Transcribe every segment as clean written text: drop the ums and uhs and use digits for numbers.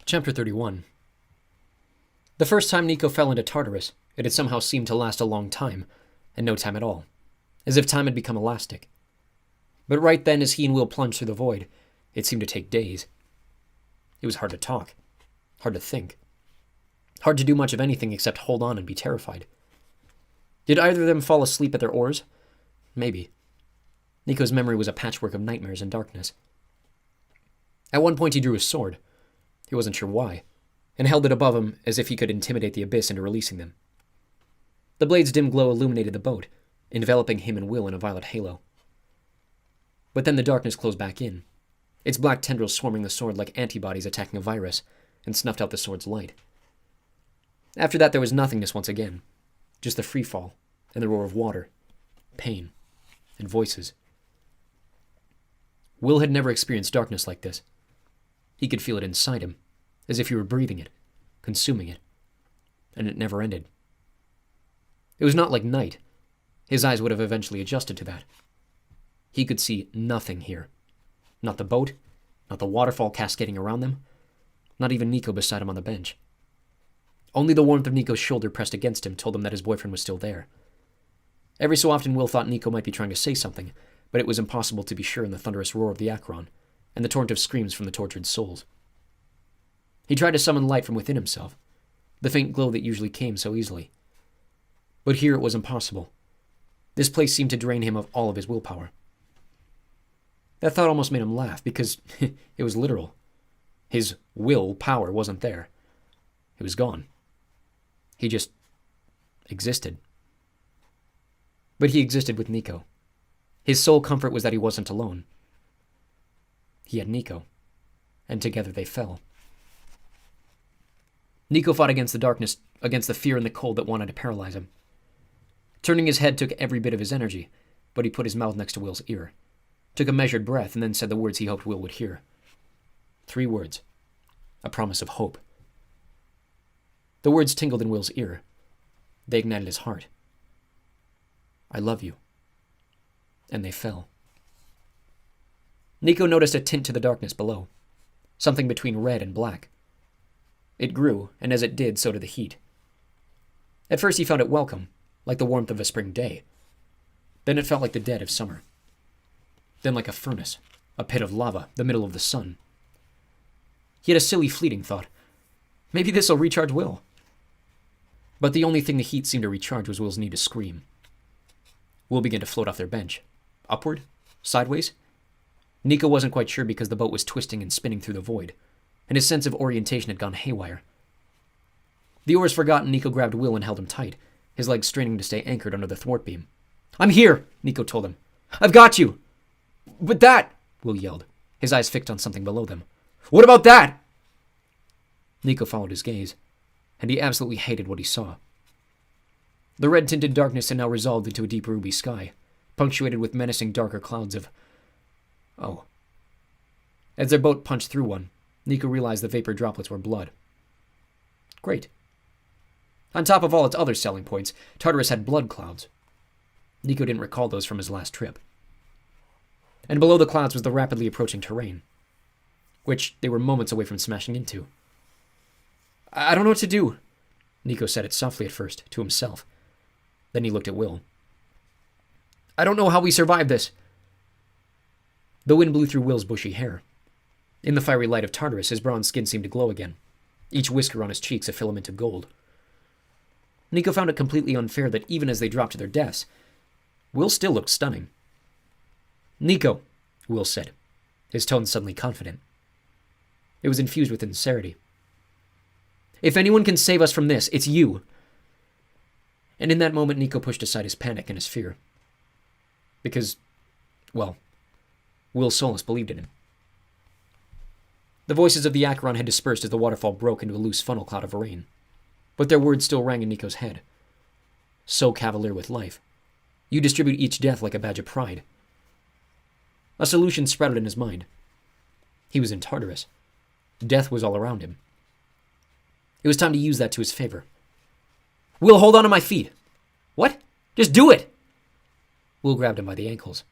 Chapter 31. The first time Nico fell into Tartarus, it had somehow seemed to last a long time, and no time at all, as if time had become elastic. But right then, as he and Will plunged through the void, it seemed to take days. It was hard to talk, hard to think, hard to do much of anything except hold on and be terrified. Did either of them fall asleep at their oars? Maybe. Nico's memory was a patchwork of nightmares and darkness. At one point he drew his sword. He wasn't sure why, and held it above him as if he could intimidate the abyss into releasing them. The blade's dim glow illuminated the boat, enveloping him and Will in a violet halo. But then the darkness closed back in, its black tendrils swarming the sword like antibodies attacking a virus, and snuffed out the sword's light. After that there was nothingness once again, just the free fall, and the roar of water, pain, and voices. Will had never experienced darkness like this. He could feel it inside him, as if he were breathing it, consuming it, and it never ended. It was not like night. His eyes would have eventually adjusted to that. He could see nothing here. Not the boat, not the waterfall cascading around them, not even Nico beside him on the bench. Only the warmth of Nico's shoulder pressed against him told him that his boyfriend was still there. Every so often Will thought Nico might be trying to say something, but it was impossible to be sure in the thunderous roar of the Acheron, and the torrent of screams from the tortured souls. He tried to summon light from within himself, the faint glow that usually came so easily. But here it was impossible. This place seemed to drain him of all of his willpower. That thought almost made him laugh, because it was literal. His willpower wasn't there. It was gone. He just existed. But he existed with Nico. His sole comfort was that he wasn't alone. He had Nico, and together they fell. Nico fought against the darkness, against the fear and the cold that wanted to paralyze him. Turning his head took every bit of his energy, but he put his mouth next to Will's ear, took a measured breath, and then said the words he hoped Will would hear. 3 words. A promise of hope. The words tingled in Will's ear. They ignited his heart. I love you. And they fell. Nico noticed a tint to the darkness below, something between red and black. It grew, and as it did, so did the heat. At first he found it welcome, like the warmth of a spring day. Then it felt like the dead of summer. Then like a furnace, a pit of lava, the middle of the sun. He had a silly fleeting thought. Maybe this'll recharge Will. But the only thing the heat seemed to recharge was Will's need to scream. Will began to float off their bench. Upward? Sideways? Nico wasn't quite sure because the boat was twisting and spinning through the void, and his sense of orientation had gone haywire. The oars forgotten, Nico grabbed Will and held him tight, his legs straining to stay anchored under the thwart beam. I'm here, Nico told him. I've got you. But that, Will yelled, his eyes fixed on something below them. What about that? Nico followed his gaze, and he absolutely hated what he saw. The red-tinted darkness had now resolved into a deep ruby sky, punctuated with menacing darker clouds of... Oh. As their boat punched through one, Nico realized the vapor droplets were blood. Great. On top of all its other selling points, Tartarus had blood clouds. Nico didn't recall those from his last trip. And below the clouds was the rapidly approaching terrain, which they were moments away from smashing into. I don't know what to do, Nico said it softly at first, to himself. Then he looked at Will. I don't know how we survive this. The wind blew through Will's bushy hair. In the fiery light of Tartarus, his bronze skin seemed to glow again, each whisker on his cheeks a filament of gold. Nico found it completely unfair that even as they dropped to their deaths, Will still looked stunning. Nico, Will said, his tone suddenly confident. It was infused with sincerity. If anyone can save us from this, it's you. And in that moment, Nico pushed aside his panic and his fear. Because, well, Will Solis believed in him. The voices of the Acheron had dispersed as the waterfall broke into a loose funnel cloud of rain, but their words still rang in Nico's head. So cavalier with life. You distribute each death like a badge of pride. A solution sprouted in his mind. He was in Tartarus. Death was all around him. It was time to use that to his favor. Will, hold on to my feet. What? Just do it! Will grabbed him by the ankles.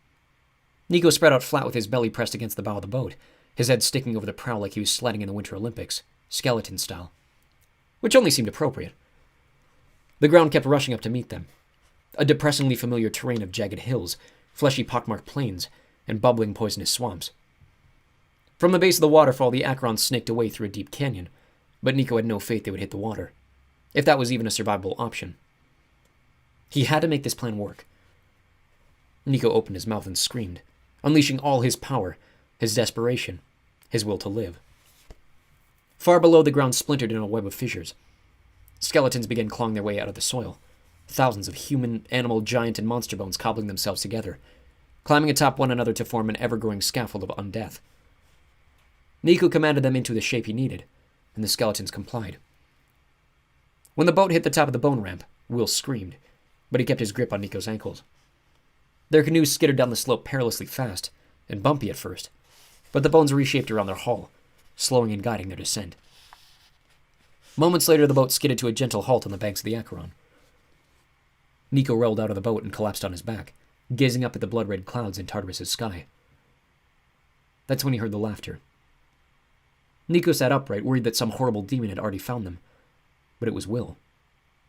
Nico spread out flat with his belly pressed against the bow of the boat, his head sticking over the prow like he was sledding in the Winter Olympics, skeleton style, which only seemed appropriate. The ground kept rushing up to meet them, a depressingly familiar terrain of jagged hills, fleshy pockmarked plains, and bubbling poisonous swamps. From the base of the waterfall, the Acheron snaked away through a deep canyon, but Nico had no faith they would hit the water, if that was even a survivable option. He had to make this plan work. Nico opened his mouth and screamed, unleashing all his power, his desperation, his will to live. Far below, the ground splintered in a web of fissures. Skeletons began clawing their way out of the soil, thousands of human, animal, giant, and monster bones cobbling themselves together, climbing atop one another to form an ever-growing scaffold of undeath. Nico commanded them into the shape he needed, and the skeletons complied. When the boat hit the top of the bone ramp, Will screamed, but he kept his grip on Nico's ankles. Their canoe skittered down the slope perilously fast, and bumpy at first, but the bones reshaped around their hull, slowing and guiding their descent. Moments later, the boat skidded to a gentle halt on the banks of the Acheron. Nico rolled out of the boat and collapsed on his back, gazing up at the blood-red clouds in Tartarus' sky. That's when he heard the laughter. Nico sat upright, worried that some horrible demon had already found them, but it was Will,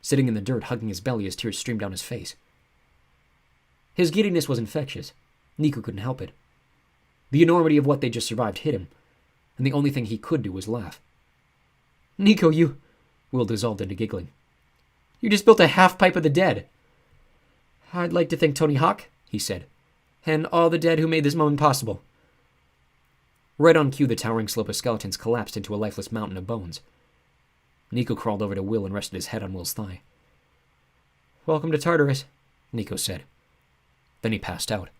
sitting in the dirt, hugging his belly as tears streamed down his face. His giddiness was infectious. Nico couldn't help it. The enormity of what they just survived hit him, and the only thing he could do was laugh. "Nico, you..." Will dissolved into giggling. "You just built a half-pipe of the dead." "I'd like to thank Tony Hawk," he said, "and all the dead who made this moment possible." Right on cue, the towering slope of skeletons collapsed into a lifeless mountain of bones. Nico crawled over to Will and rested his head on Will's thigh. "Welcome to Tartarus," Nico said. Then he passed out.